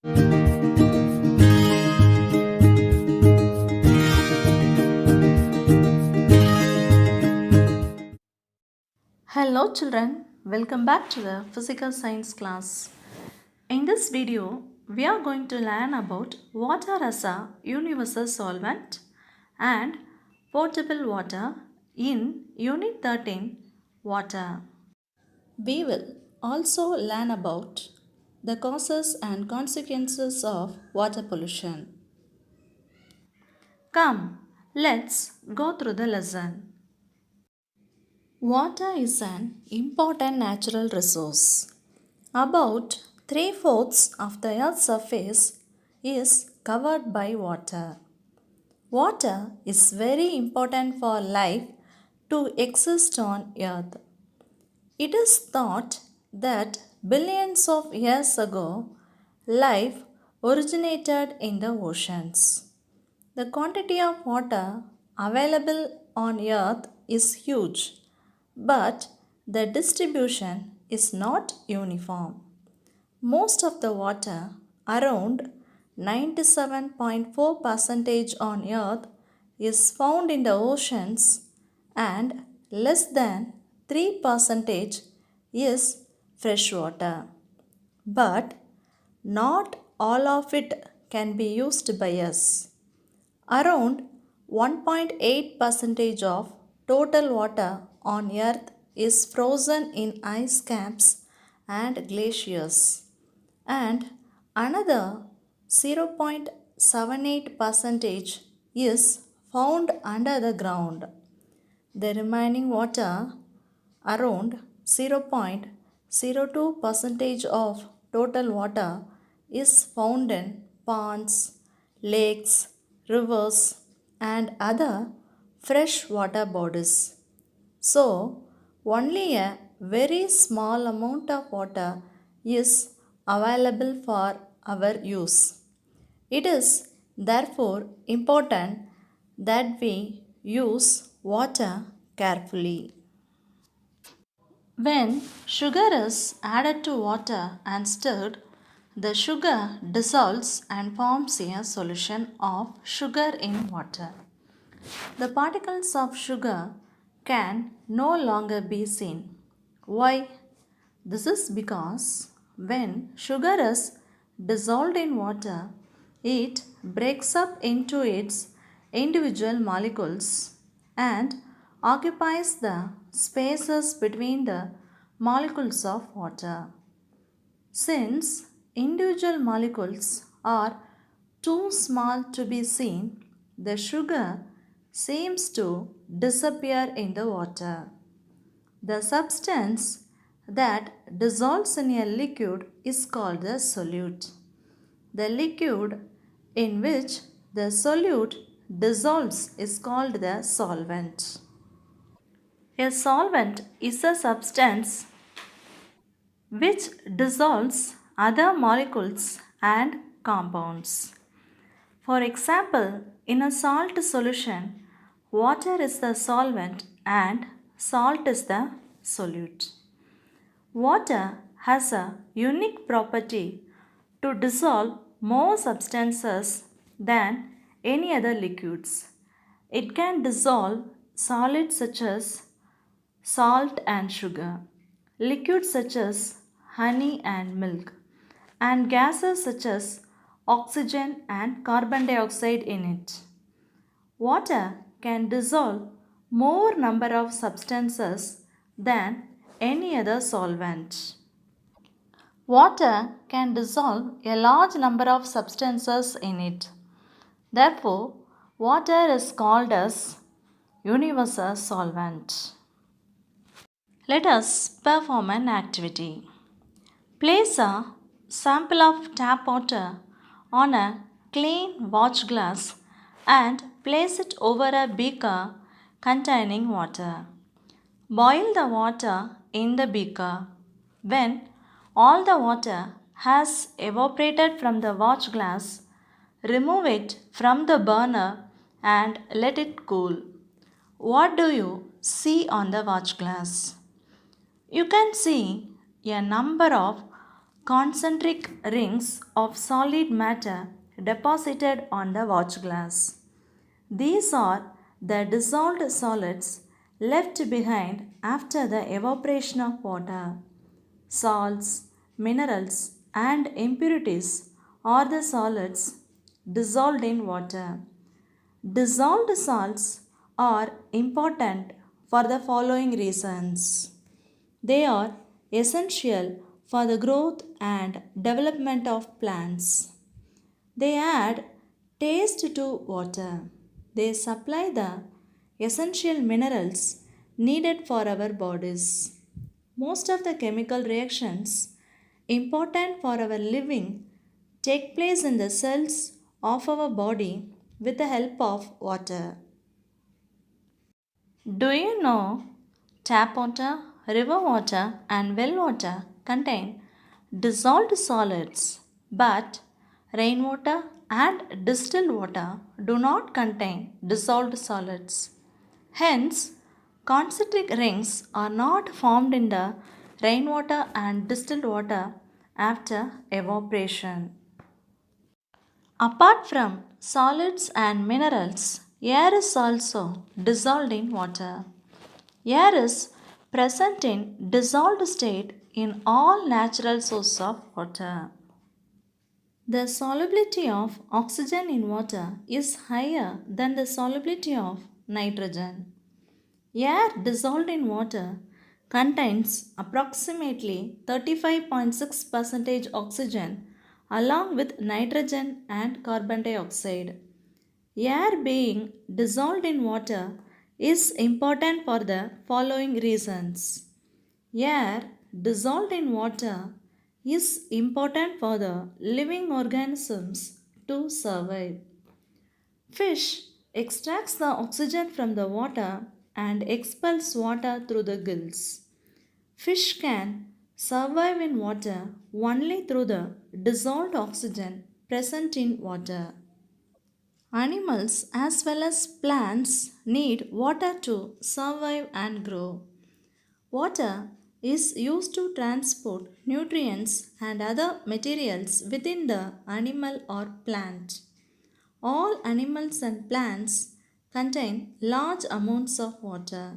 Hello children, welcome back to the physical science class. In this video, we are going to learn about water as a universal solvent and potable water in Unit 13, Water. We will also learn about the causes and consequences of water pollution. Come, let's go through the lesson. Water is an important natural resource. About three-fourths of the Earth's surface is covered by water. Water is very important for life to exist on Earth. It is thought that billions of years ago, life originated in the oceans. The quantity of water available on Earth is huge, but the distribution is not uniform. Most of the water, around 97.4% on Earth, is found in the oceans and less than 3% is freshwater. But not all of it can be used by us. Around 1.8% of total water on Earth is frozen in ice caps and glaciers, and another 0.78% is found under the ground. The remaining water, around 0.02% of total water, is found in ponds, lakes, rivers, and other freshwater bodies. So, only a very small amount of water is available for our use. It is therefore important that we use water carefully. When sugar is added to water and stirred, the sugar dissolves and forms a solution of sugar in water. The particles of sugar can no longer be seen. Why? This is because when sugar is dissolved in water, it breaks up into its individual molecules and occupies the spaces between the molecules of water. Since individual molecules are too small to be seen, the sugar seems to disappear in the water. The substance that dissolves in a liquid is called the solute. The liquid in which the solute dissolves is called the solvent. A solvent is a substance which dissolves other molecules and compounds. For example, in a salt solution, water is the solvent and salt is the solute. Water has a unique property to dissolve more substances than any other liquids. It can dissolve solids such as salt and sugar, liquids such as honey and milk, and gases such as oxygen and carbon dioxide in it. Water can dissolve more number of substances than any other solvent. Water can dissolve a large number of substances in it. Therefore, water is called as universal solvent. Let us perform an activity. Place a sample of tap water on a clean watch glass and place it over a beaker containing water. Boil the water in the beaker. When all the water has evaporated from the watch glass, remove it from the burner and let it cool. What do you see on the watch glass? You can see a number of concentric rings of solid matter deposited on the watch glass. These are the dissolved solids left behind after the evaporation of water. Salts, minerals, and impurities are the solids dissolved in water. Dissolved salts are important for the following reasons. They are essential for the growth and development of plants. They add taste to water. They supply the essential minerals needed for our bodies. Most of the chemical reactions important for our living take place in the cells of our body with the help of water. Do you know tap water, river water, and well water contain dissolved solids, but rainwater and distilled water do not contain dissolved solids. Hence, concentric rings are not formed in the rainwater and distilled water after evaporation. Apart from solids and minerals, air is also dissolved in water. Air is present in dissolved state in all natural sources of water. The solubility of oxygen in water is higher than the solubility of nitrogen. Air dissolved in water contains approximately 35.6% oxygen along with nitrogen and carbon dioxide. Air being dissolved in water is important for the following reasons. Air dissolved in water is important for the living organisms to survive. Fish extracts the oxygen from the water and expels water through the gills. Fish can survive in water only through the dissolved oxygen present in water. Animals as well as plants need water to survive and grow. Water is used to transport nutrients and other materials within the animal or plant. All animals and plants contain large amounts of water.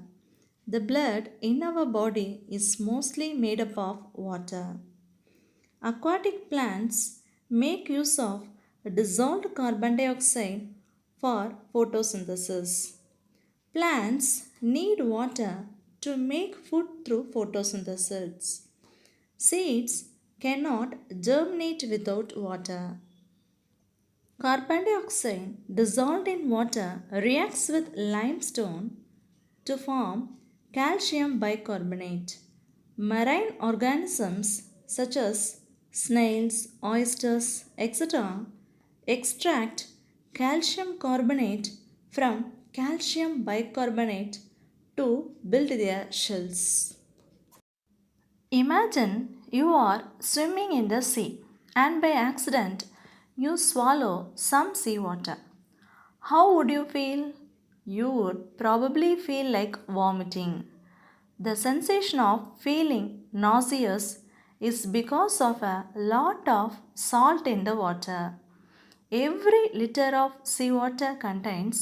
The blood in our body is mostly made up of water. Aquatic plants make use of dissolved carbon dioxide for photosynthesis. Plants need water to make food through photosynthesis. Seeds cannot germinate without water. Carbon dioxide dissolved in water reacts with limestone to form calcium bicarbonate. Marine organisms such as snails, oysters, etc. extract calcium carbonate from calcium bicarbonate to build their shells. Imagine you are swimming in the sea and by accident you swallow some seawater. How would you feel? You would probably feel like vomiting. The sensation of feeling nauseous is because of a lot of salt in the water. Every liter of seawater contains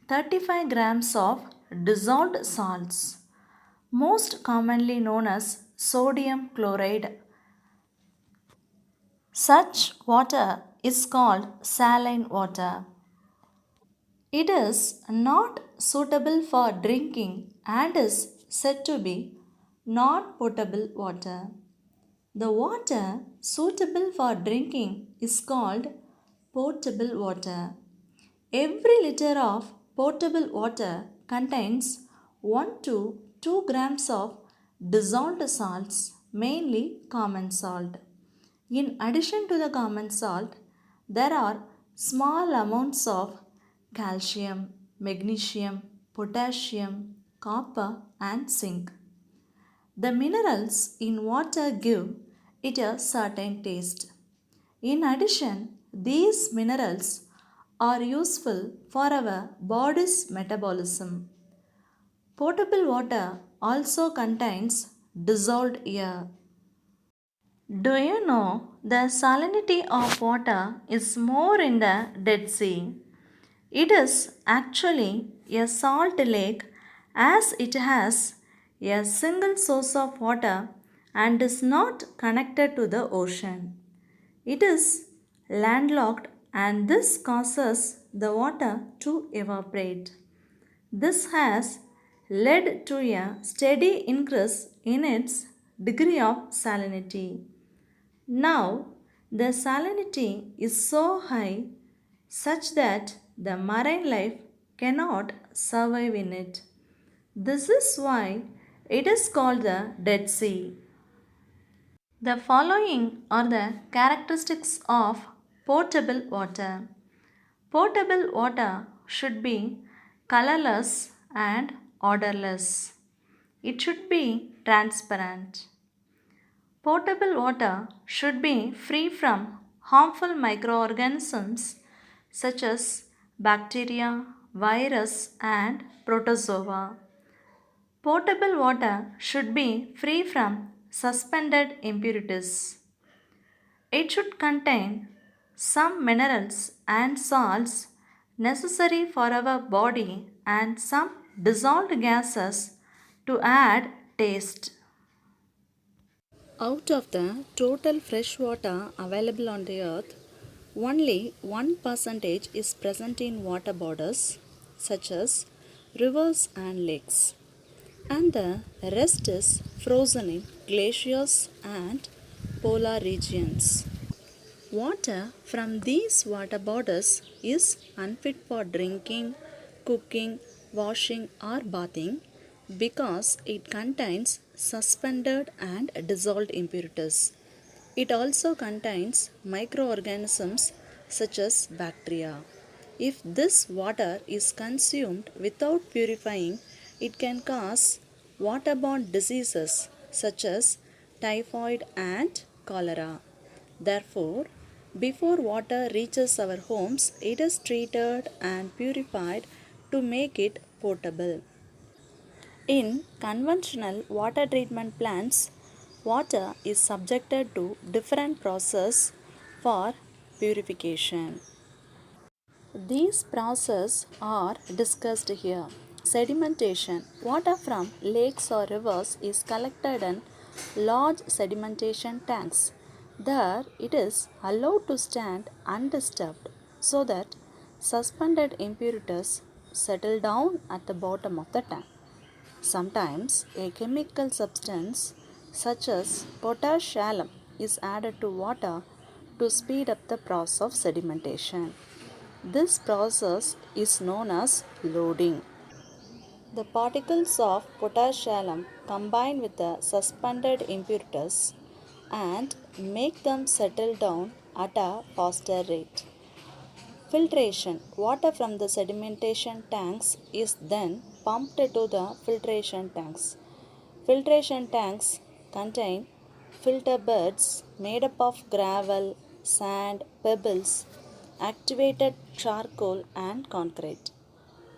35 grams of dissolved salts, most commonly known as sodium chloride. Such water is called saline water. It is not suitable for drinking and is said to be non potable water. The water suitable for drinking is called potable water. Every liter of potable water contains 1 to 2 grams of dissolved salts, mainly common salt. In addition to the common salt, there are small amounts of calcium, magnesium, potassium, copper, and zinc. The minerals in water give it a certain taste. In addition, these minerals are useful for our body's metabolism. Potable water also contains dissolved air. Do you know the salinity of water is more in the Dead Sea? It is actually a salt lake as it has a single source of water and is not connected to the ocean. It is landlocked and this causes the water to evaporate. This has led to a steady increase in its degree of salinity. Now, the salinity is so high such that the marine life cannot survive in it. This is why it is called the Dead Sea. The following are the characteristics of potable water. Potable water should be colorless and odorless. It should be transparent. Potable water should be free from harmful microorganisms such as bacteria, virus, and protozoa. Potable water should be free from suspended impurities. It should contain some minerals and salts necessary for our body and some dissolved gases to add taste. Out of the total fresh water available on the earth, only 1% is present in water bodies such as rivers and lakes, and the rest is frozen in glaciers and polar regions. Water from these water bodies is unfit for drinking, cooking, washing, or bathing because it contains suspended and dissolved impurities. It also contains microorganisms such as bacteria. If this water is consumed without purifying, it can cause waterborne diseases such as typhoid and cholera. Therefore, before water reaches our homes, it is treated and purified to make it potable. In conventional water treatment plants, water is subjected to different processes for purification. These processes are discussed here. Sedimentation. Water from lakes or rivers is collected in large sedimentation tanks. There it is allowed to stand undisturbed so that suspended impurities settle down at the bottom of the tank. Sometimes a chemical substance such as potash alum is added to water to speed up the process of sedimentation. This process is known as loading. The particles of potash alum combine with the suspended impurities and make them settle down at a faster rate. Filtration. Water from the sedimentation tanks is then pumped to the filtration tanks. Filtration tanks contain filter beds made up of gravel, sand, pebbles, activated charcoal, and concrete.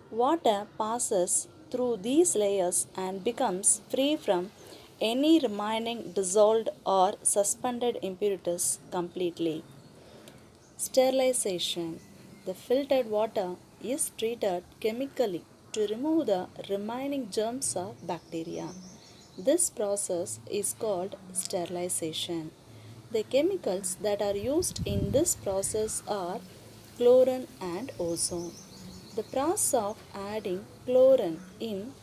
Water passes through these layers and becomes free from any remaining dissolved or suspended impurities completely. Sterilization. The filtered water is treated chemically to remove the remaining germs or bacteria. This process is called sterilization. The chemicals that are used in this process are chlorine and ozone. The process of adding chlorine in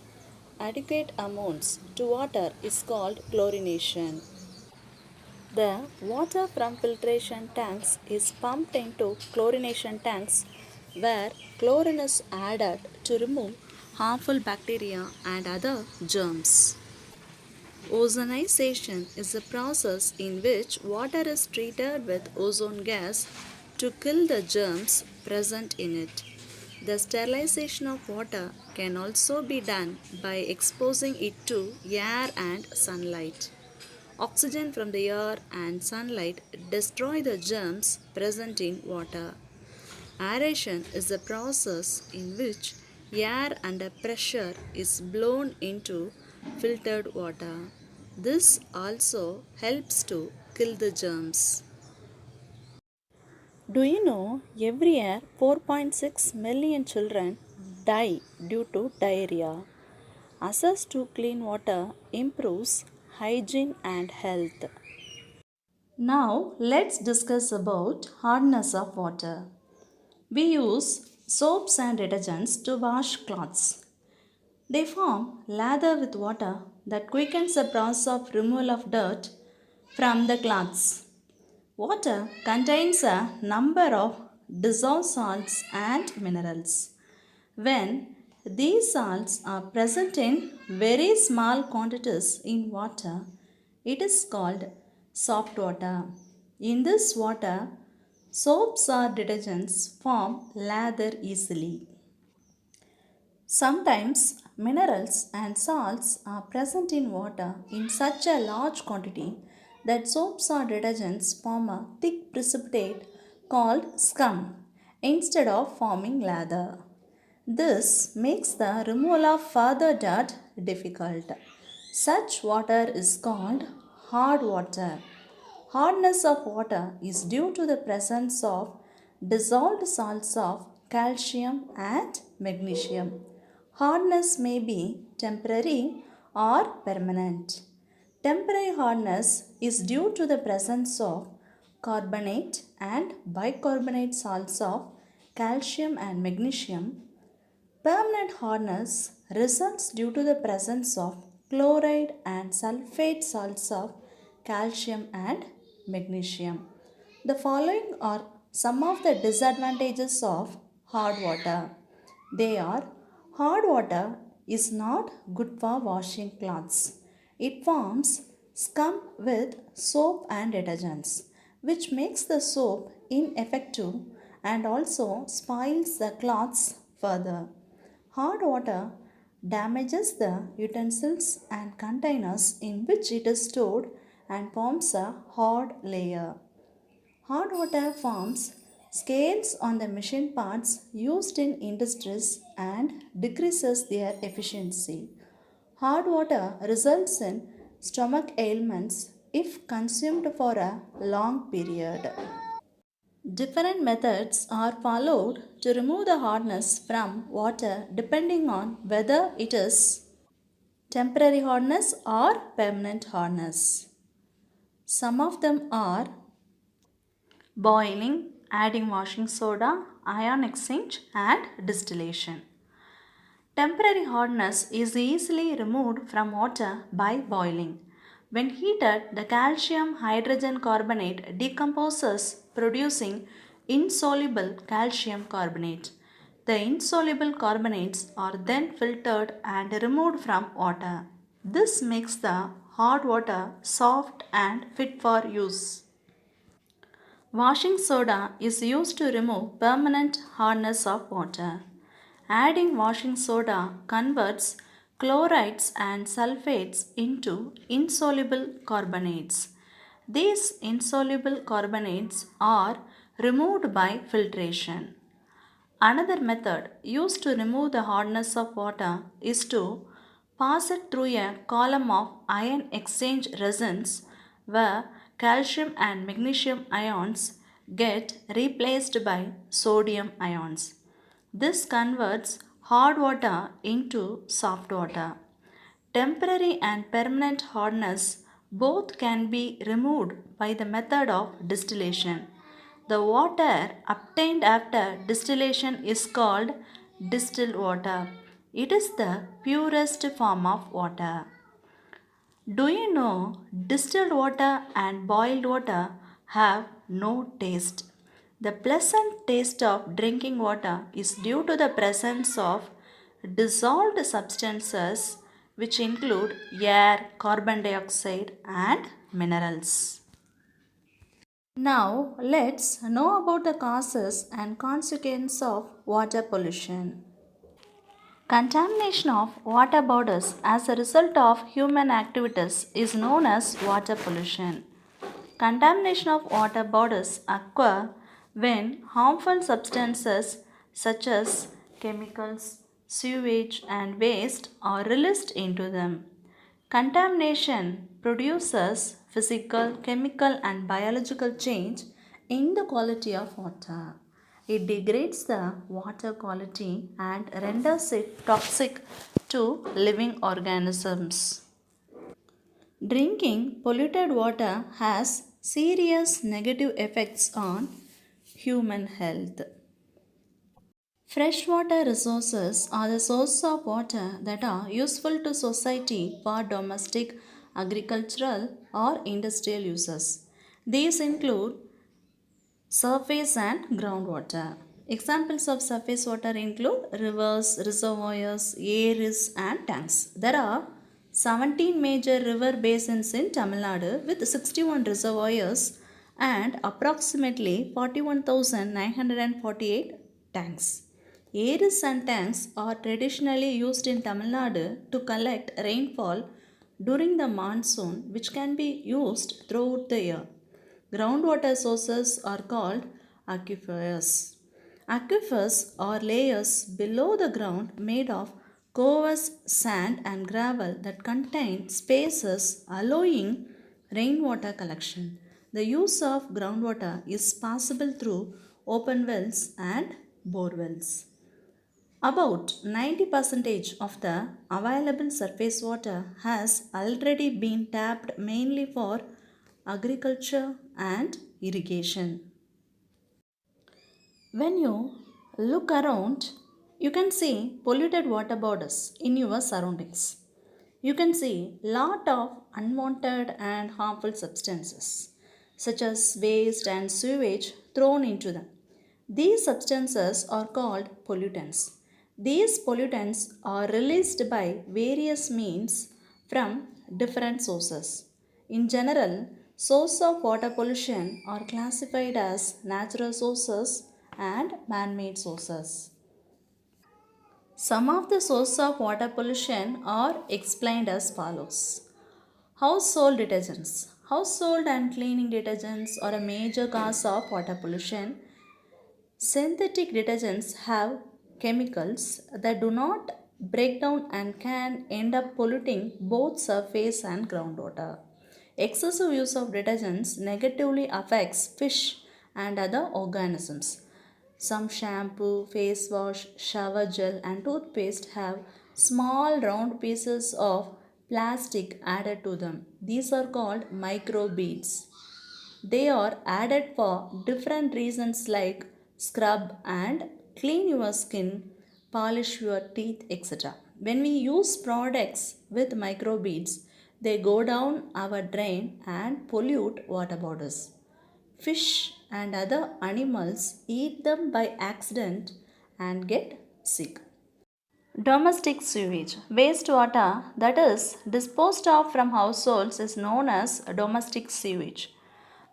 adequate amounts to water is called chlorination. The water from filtration tanks is pumped into chlorination tanks where chlorine is added to remove harmful bacteria and other germs. Ozonization is a process in which water is treated with ozone gas to kill the germs present in it. The sterilization of water can also be done by exposing it to air and sunlight. Oxygen from the air and sunlight destroy the germs present in water. Aeration is a process in which air under pressure is blown into filtered water. This also helps to kill the germs. Do you know every year 4.6 million children die due to diarrhea? Access to clean water improves hygiene and health. Now let's discuss about hardness of water. We use soaps and detergents to wash clothes. They form lather with water that quickens the process of removal of dirt from the cloths. Water contains a number of dissolved salts and minerals. When these salts are present in very small quantities in water, it is called soft water. In this water, soaps or detergents form lather easily. Sometimes minerals and salts are present in water in such a large quantity that soaps or detergents form a thick precipitate called scum instead of forming lather. This makes the removal of further dirt difficult. Such water is called hard water. Hardness of water is due to the presence of dissolved salts of calcium and magnesium. Hardness may be temporary or permanent. Temporary hardness is due to the presence of carbonate and bicarbonate salts of calcium and magnesium. Permanent hardness results due to the presence of chloride and sulfate salts of calcium and magnesium. The following are some of the disadvantages of hard water. They are: hard water is not good for washing clothes. It forms scum with soap and detergents, which makes the soap ineffective and also spoils the cloths further. Hard water damages the utensils and containers in which it is stored and forms a hard layer. Hard water forms scales on the machine parts used in industries and decreases their efficiency. Hard water results in stomach ailments if consumed for a long period. Different methods are followed to remove the hardness from water depending on whether it is temporary hardness or permanent hardness. Some of them are boiling, adding washing soda, ion exchange, and distillation. Temporary hardness is easily removed from water by boiling. When heated, the calcium hydrogen carbonate decomposes, producing insoluble calcium carbonate. The insoluble carbonates are then filtered and removed from water. This makes the hard water soft and fit for use. Washing soda is used to remove permanent hardness of water. Adding washing soda converts chlorides and sulfates into insoluble carbonates. These insoluble carbonates are removed by filtration. Another method used to remove the hardness of water is to pass it through a column of ion exchange resins where calcium and magnesium ions get replaced by sodium ions. This converts hard water into soft water. Temporary and permanent hardness both can be removed by the method of distillation. The water obtained after distillation is called distilled water. It is the purest form of water. Do you know distilled water and boiled water have no taste? The pleasant taste of drinking water is due to the presence of dissolved substances which include air, carbon dioxide, and minerals. Now, let's know about the causes and consequences of water pollution. Contamination of water bodies as a result of human activities is known as water pollution. Contamination of water bodies occur when harmful substances such as chemicals, sewage, and waste are released into them. Contamination produces physical, chemical, and biological change in the quality of water. It degrades the water quality and renders it toxic to living organisms. Drinking polluted water has serious negative effects on human health. Freshwater resources are the sources of water that are useful to society for domestic, agricultural, or industrial uses. These include surface and groundwater. Examples of surface water include rivers, reservoirs, areas, and tanks. There are 17 major river basins in Tamil Nadu with 61 reservoirs and approximately 41,948 tanks. Areas and tanks are traditionally used in Tamil Nadu to collect rainfall during the monsoon, which can be used throughout the year. Groundwater sources are called aquifers. Aquifers are layers below the ground made of coarse sand and gravel that contain spaces allowing rainwater collection. The use of groundwater is possible through open wells and bore wells. About 90% of the available surface water has already been tapped mainly for agriculture and irrigation. When you look around, you can see polluted water bodies in your surroundings. You can see lot of unwanted and harmful substances such as waste and sewage thrown into them. These substances are called pollutants. These pollutants are released by various means from different sources. In general, sources of water pollution are classified as natural sources and man-made sources. Some of the sources of water pollution are explained as follows. Household detergents. Household and cleaning detergents are a major cause of water pollution. Synthetic detergents have chemicals that do not break down and can end up polluting both surface and groundwater. Excessive use of detergents negatively affects fish and other organisms. Some shampoo, face wash, shower gel, and toothpaste have small round pieces of plastic added to them. These are called microbeads. They are added for different reasons like scrub and clean your skin, polish your teeth, etc. When we use products with microbeads, they go down our drain and pollute water bodies. Fish and other animals eat them by accident and get sick. Domestic sewage. Wastewater that is disposed of from households is known as domestic sewage.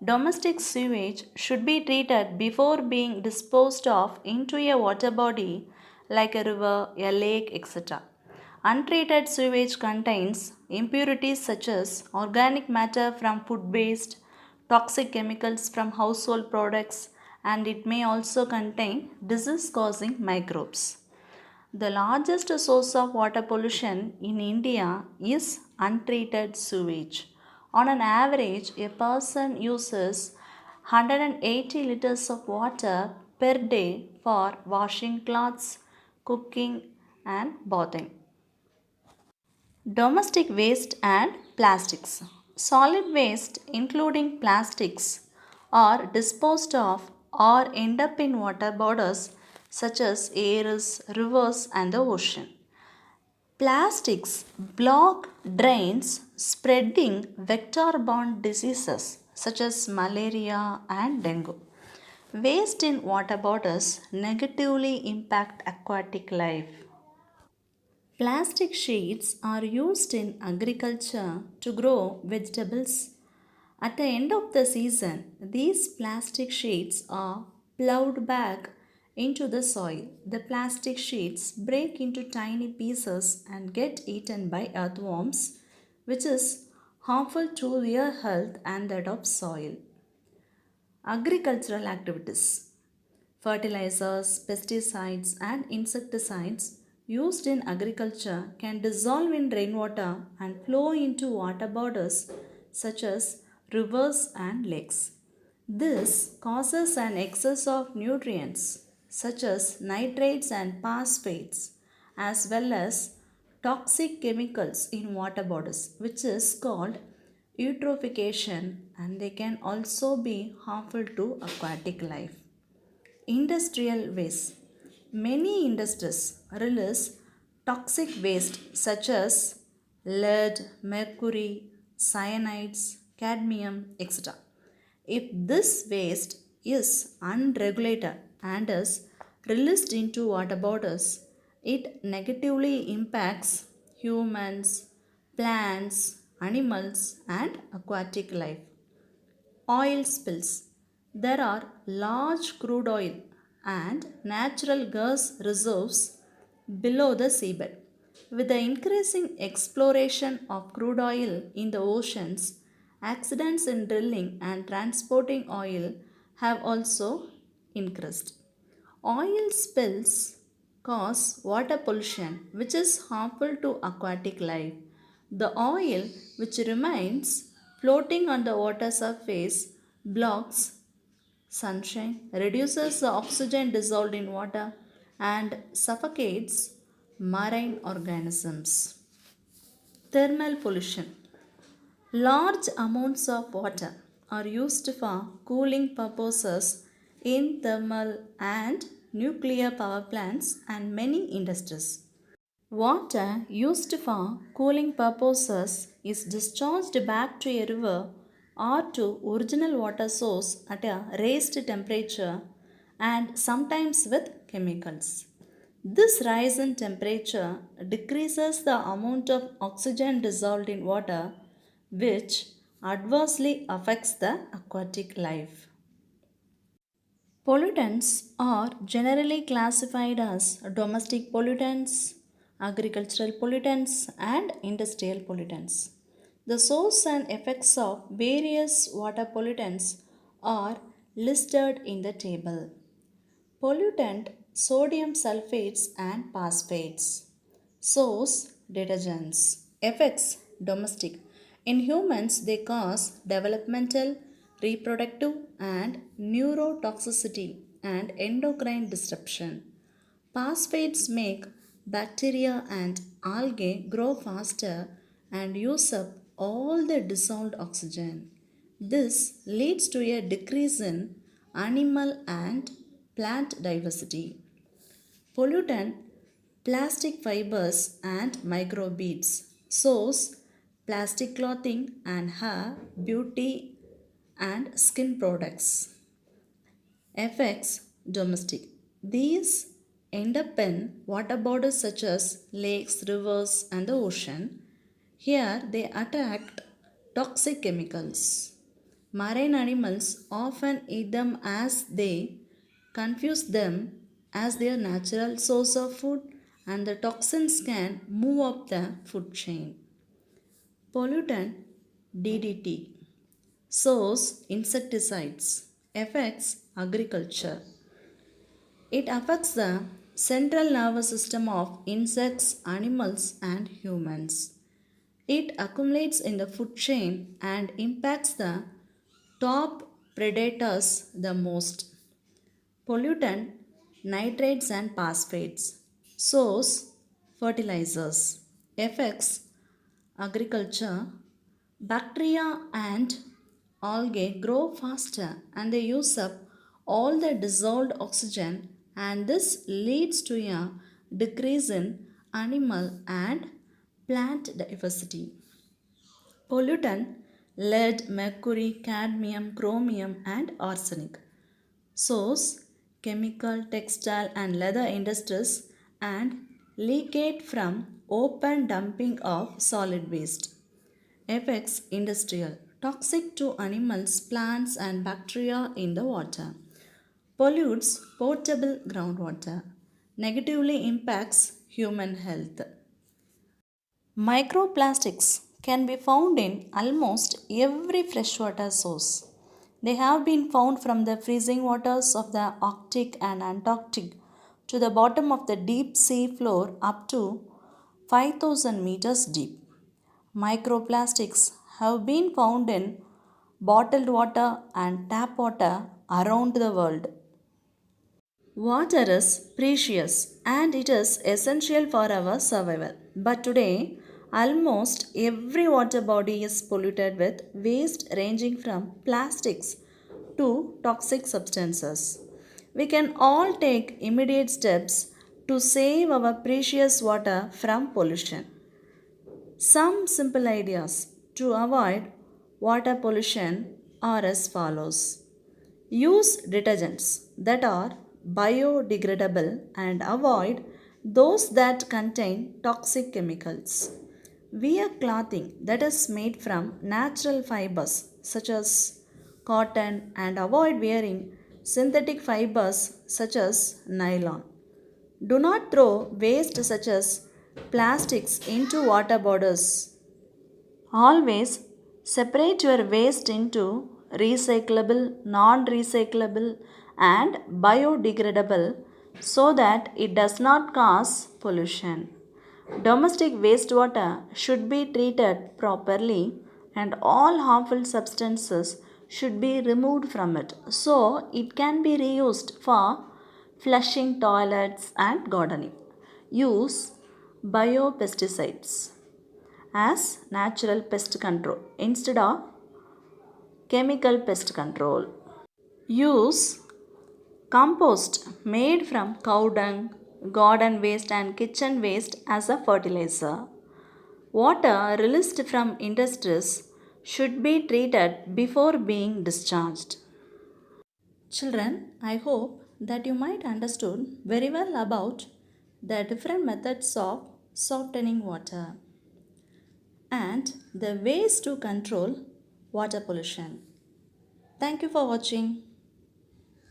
Domestic sewage should be treated before being disposed of into a water body like a river, a lake, etc. Untreated sewage contains impurities such as organic matter from food waste, toxic chemicals from household products, and it may also contain disease causing microbes. The largest source of water pollution in India is untreated sewage. On an average, a person uses 180 liters of water per day for washing clothes, cooking, and bathing. Domestic waste and plastics. Solid waste, including plastics, are disposed of or end up in water bodies such as areas, rivers, and the ocean. Plastics block drains, spreading vector borne diseases such as malaria and dengue. Waste in water bodies negatively impact aquatic life. Plastic sheets are used in agriculture to grow vegetables. At the end of the season, these plastic sheets are plowed back into the soil. The plastic sheets break into tiny pieces and get eaten by earthworms, which is harmful to their health and that of soil. Agricultural activities. Fertilizers, pesticides, and insecticides used in agriculture can dissolve in rainwater and flow into water bodies such as rivers, and lakes. This causes an excess of nutrients such as nitrates and phosphates, as well as toxic chemicals in water bodies, which is called eutrophication, and they can also be harmful to aquatic life. Industrial waste. Many industries release toxic waste such as lead, mercury, cyanides, cadmium, etc. If this waste is unregulated and is released into water bodies, it negatively impacts humans, plants, animals, and aquatic life. Oil spills. There are large crude oil and natural gas reserves below the seabed. With the increasing exploration of crude oil in the oceans, accidents in drilling and transporting oil have also increased. Oil spills cause water pollution, which is harmful to aquatic life. The oil, which remains floating on the water surface, blocks sunshine, reduces the oxygen dissolved in water, and suffocates marine organisms. Thermal pollution. Large amounts of water are used for cooling purposes in thermal and nuclear power plants and many industries. Water used for cooling purposes is discharged back to a river or to original water source at a raised temperature and sometimes with chemicals. This rise in temperature decreases the amount of oxygen dissolved in water, which adversely affects the aquatic life. Pollutants are generally classified as domestic pollutants, agricultural pollutants, and industrial pollutants. The source and effects of various water pollutants are listed in the table. Pollutant sodium sulfates and phosphates. Source detergents. Effects domestic. In humans, they cause developmental, reproductive, and neurotoxicity and endocrine disruption. Phosphates make bacteria and algae grow faster and use up all the dissolved oxygen. This leads to a decrease in animal and plant diversity. Pollutant plastic fibers and microbeads. Source plastic clothing and hair, beauty and skin products. Effects domestic. These end up in water bodies such as lakes, rivers, and the ocean. Here they attract toxic chemicals. Marine animals often eat them as they confuse them as their natural source of food, and the toxins can move up the food chain. Pollutant DDT. Source insecticides. Effects agriculture. It affects the central nervous system of insects, animals, and humans. It accumulates in the food chain and impacts the top predators the most. Pollutant nitrates and phosphates. Source fertilizers. Effects agriculture. Bacteria and algae grow faster and they use up all the dissolved oxygen, and this leads to a decrease in animal and plant diversity. Pollutant lead, mercury, cadmium, chromium, and arsenic. Source chemical, textile, and leather industries and leakage from open dumping of solid waste. Effects industrial toxic to animals, plants, and bacteria in the water. Pollutes potable groundwater. Negatively impacts human health. Microplastics can be found in almost every freshwater source. They have been found from the freezing waters of the Arctic and Antarctic to the bottom of the deep sea floor up to 5,000 meters deep. Microplastics have been found in bottled water, and tap water around the world. Water is precious and it is essential for our survival. But today, almost every water body is polluted with waste ranging from plastics to toxic substances. We can all take immediate steps to save our precious water from pollution. Some simple ideas to avoid water pollution are as follows. Use detergents that are biodegradable and avoid those that contain toxic chemicals. Wear clothing that is made from natural fibers such as cotton and avoid wearing synthetic fibers such as nylon. Do not throw waste such as plastics into water bodies. Always separate your waste into recyclable, non recyclable, and biodegradable so that it does not cause pollution. Domestic wastewater should be treated properly and all harmful substances should be removed from it so it can be reused for flushing toilets and gardening. Use biopesticides as natural pest control instead of chemical pest control. Use compost made from cow dung, garden waste, and kitchen waste as a fertilizer. Water released from industries should be treated before being discharged. Children, I hope that you might understood very well about the different methods of softening water and the ways to control water pollution. Thank you for watching.